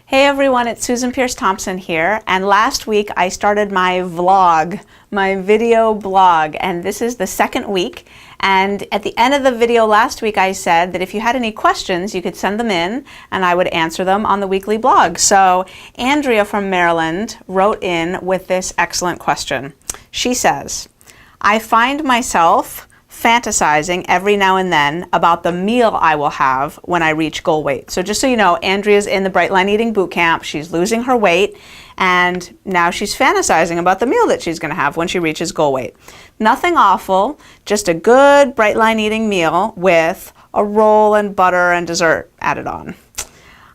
Hey everyone, it's Susan Pierce Thompson here, and last week I started my vlog, my video blog, and this is the second week. And at the end of the video last week I said that if you had any questions you could send them in and I would answer them on the weekly blog. So Andrea from Maryland wrote in with this excellent question. She says, I find myself fantasizing every now and then about the meal I will have when I reach goal weight. So just so you know, Andrea's in the Bright Line Eating Bootcamp. She's losing her weight, and now she's fantasizing about the meal that she's going to have when she reaches goal weight. Nothing awful, just a good Bright Line Eating meal with a roll and butter and dessert added on.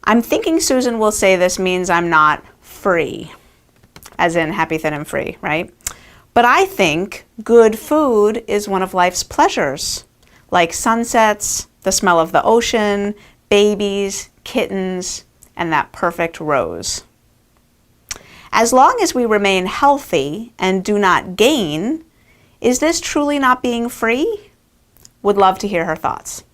I'm thinking Susan will say this means I'm not free, as in happy, thin, and free, right? But I think good food is one of life's pleasures, like sunsets, the smell of the ocean, babies, kittens, and that perfect rose. As long as we remain healthy and do not gain, is this truly not being free? Would love to hear her thoughts.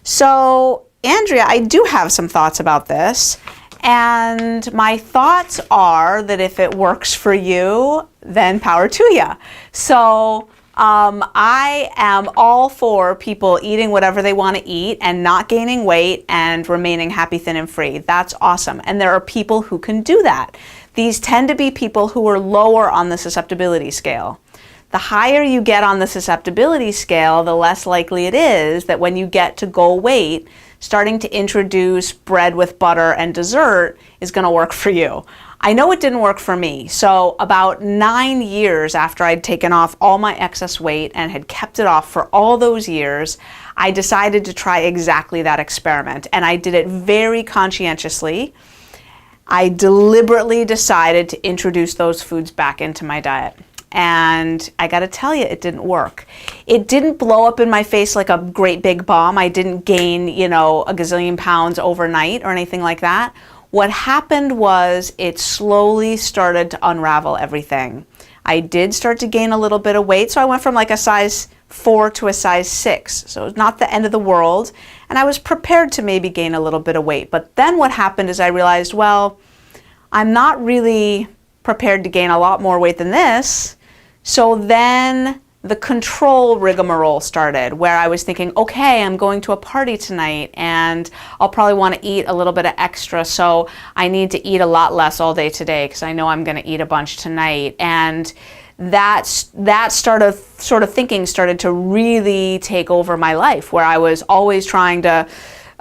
So, Andrea, I do have some thoughts about this. And my thoughts are that if it works for you, then power to ya. So I am all for people eating whatever they want to eat and not gaining weight and remaining happy, thin, and free. That's awesome. And there are people who can do that. These tend to be people who are lower on the susceptibility scale. The higher you get on the susceptibility scale, the less likely it is that when you get to goal weight, starting to introduce bread with butter and dessert is going to work for you. I know it didn't work for me. So about 9 years after I'd taken off all my excess weight and had kept it off for all those years, I decided to try exactly that experiment. And I did it very conscientiously. I deliberately decided to introduce those foods back into my diet. And I gotta tell you, it didn't work. It didn't blow up in my face like a great big bomb. I didn't gain, a gazillion pounds overnight or anything like that. What happened was it slowly started to unravel everything. I did start to gain a little bit of weight, so I went from like a size 4 to a size 6. So it's not the end of the world. And I was prepared to maybe gain a little bit of weight. But then what happened is I realized, well, I'm not really prepared to gain a lot more weight than this. So then the control rigmarole started, where I was thinking, okay, I'm going to a party tonight and I'll probably want to eat a little bit of extra, so I need to eat a lot less all day today because I know I'm going to eat a bunch tonight. And that sort of thinking started to really take over my life, where I was always trying to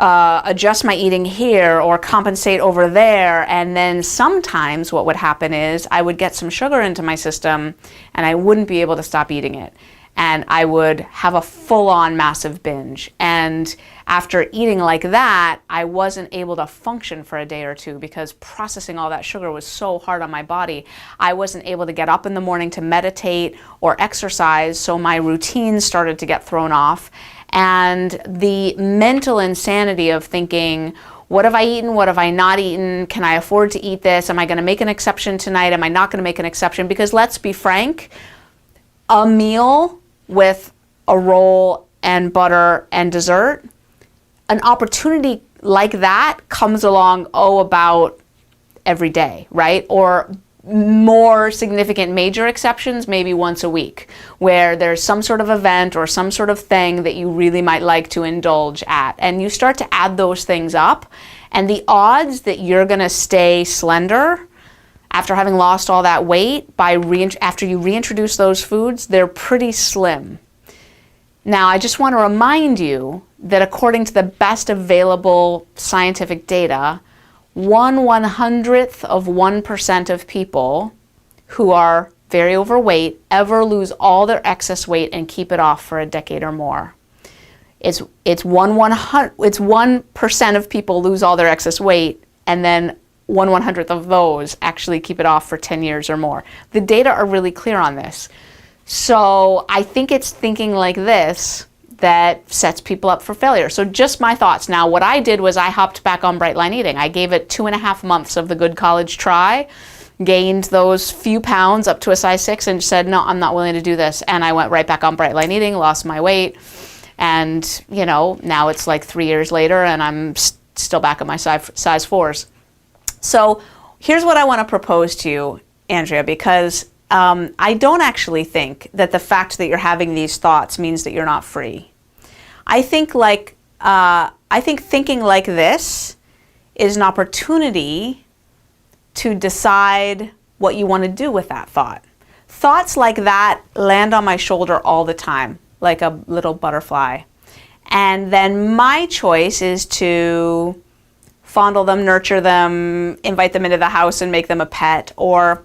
adjust my eating here or compensate over there, and then sometimes what would happen is I would get some sugar into my system and I wouldn't be able to stop eating it, and I would have a full-on massive binge. And after eating like that, I wasn't able to function for a day or two because processing all that sugar was so hard on my body. I wasn't able to get up in the morning to meditate or exercise, so my routine started to get thrown off. And the mental insanity of thinking, what have I eaten? What have I not eaten? Can I afford to eat this? Am I going to make an exception tonight? Am I not going to make an exception? Because let's be frank, a meal with a roll and butter and dessert, an opportunity like that comes along, about every day, right? Or more significant major exceptions, maybe once a week, where there's some sort of event or some sort of thing that you really might like to indulge at. And you start to add those things up, and the odds that you're going to stay slender after having lost all that weight after you reintroduce those foods, they're pretty slim. Now, I just want to remind you that according to the best available scientific data, 1/100th of 1% of people who are very overweight ever lose all their excess weight and keep it off for a decade or more. It's 1% of people lose all their excess weight, and then 1/100th of those actually keep it off for 10 years or more. The data are really clear on this. So I think it's thinking like this that sets people up for failure. So just my thoughts. Now, what I did was I hopped back on Bright Line Eating. I gave it 2.5 months of the good college try, gained those few pounds up to a size 6 and said, no, I'm not willing to do this. And I went right back on Bright Line Eating, lost my weight. And, now it's like 3 years later and I'm still back at my size 4s. So here's what I want to propose to you, Andrea, because I don't actually think that the fact that you're having these thoughts means that you're not free. I think thinking like this is an opportunity to decide what you want to do with that thought. Thoughts like that land on my shoulder all the time, like a little butterfly. And then my choice is to fondle them, nurture them, invite them into the house and make them a pet, or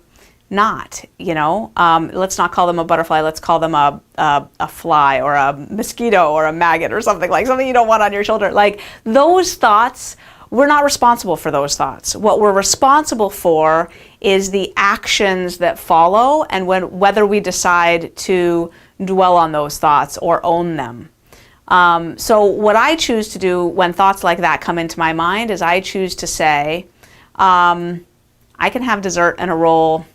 not, let's not call them a butterfly, let's call them a fly or a mosquito or a maggot or something you don't want on your shoulder. Like those thoughts, we're not responsible for those thoughts. What we're responsible for is the actions that follow and whether we decide to dwell on those thoughts or own them. So what I choose to do when thoughts like that come into my mind is I choose to say, I can have dessert and a roll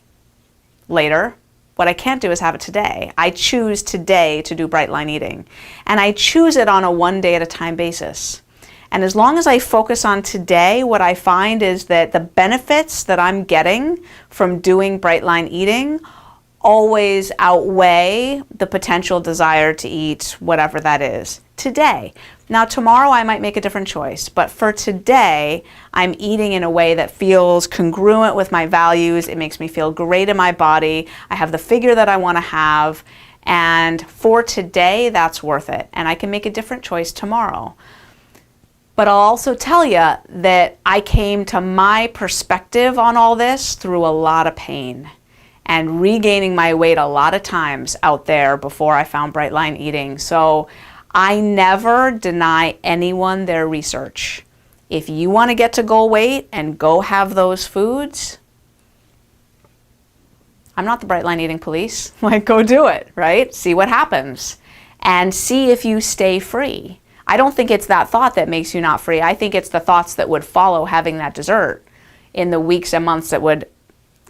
later. What I can't do is have it today. I choose today to do bright line eating. And I choose it on a one day at a time basis. And as long as I focus on today, what I find is that the benefits that I'm getting from doing bright line eating always outweigh the potential desire to eat whatever that is today. Now tomorrow I might make a different choice, but for today I'm eating in a way that feels congruent with my values. It makes me feel great in my body. I have the figure that I want to have, and for today that's worth it, and I can make a different choice tomorrow. But I'll also tell you that I came to my perspective on all this through a lot of pain and regaining my weight a lot of times out there before I found bright line eating. So I never deny anyone their research. If you want to get to goal weight and go have those foods, I'm not the bright line eating police. Like, go do it, right? See what happens and see if you stay free. I don't think it's that thought that makes you not free. I think it's the thoughts that would follow having that dessert in the weeks and months that would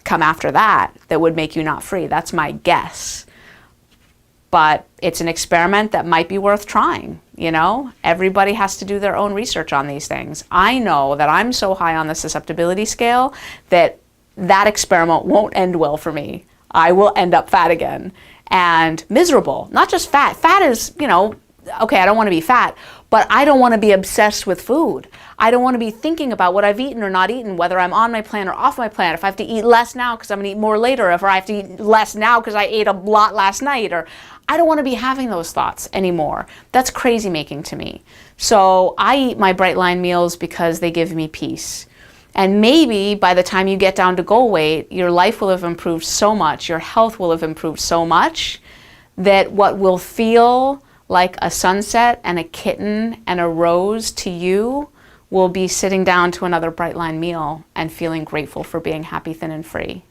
come after that would make you not free. That's my guess. But it's an experiment that might be worth trying, Everybody has to do their own research on these things. I know that I'm so high on the susceptibility scale that experiment won't end well for me. I will end up fat again and miserable. Not just fat. Fat is, okay, I don't want to be fat, but I don't want to be obsessed with food. I don't want to be thinking about what I've eaten or not eaten, whether I'm on my plan or off my plan, if I have to eat less now because I'm going to eat more later, if I have to eat less now because I ate a lot last night, or I don't want to be having those thoughts anymore. That's crazy making to me. So I eat my bright line meals because they give me peace. And maybe by the time you get down to goal weight, your life will have improved so much, your health will have improved so much, that what will feel like a sunset and a kitten and a rose to you will be sitting down to another bright line meal and feeling grateful for being happy, thin, and free.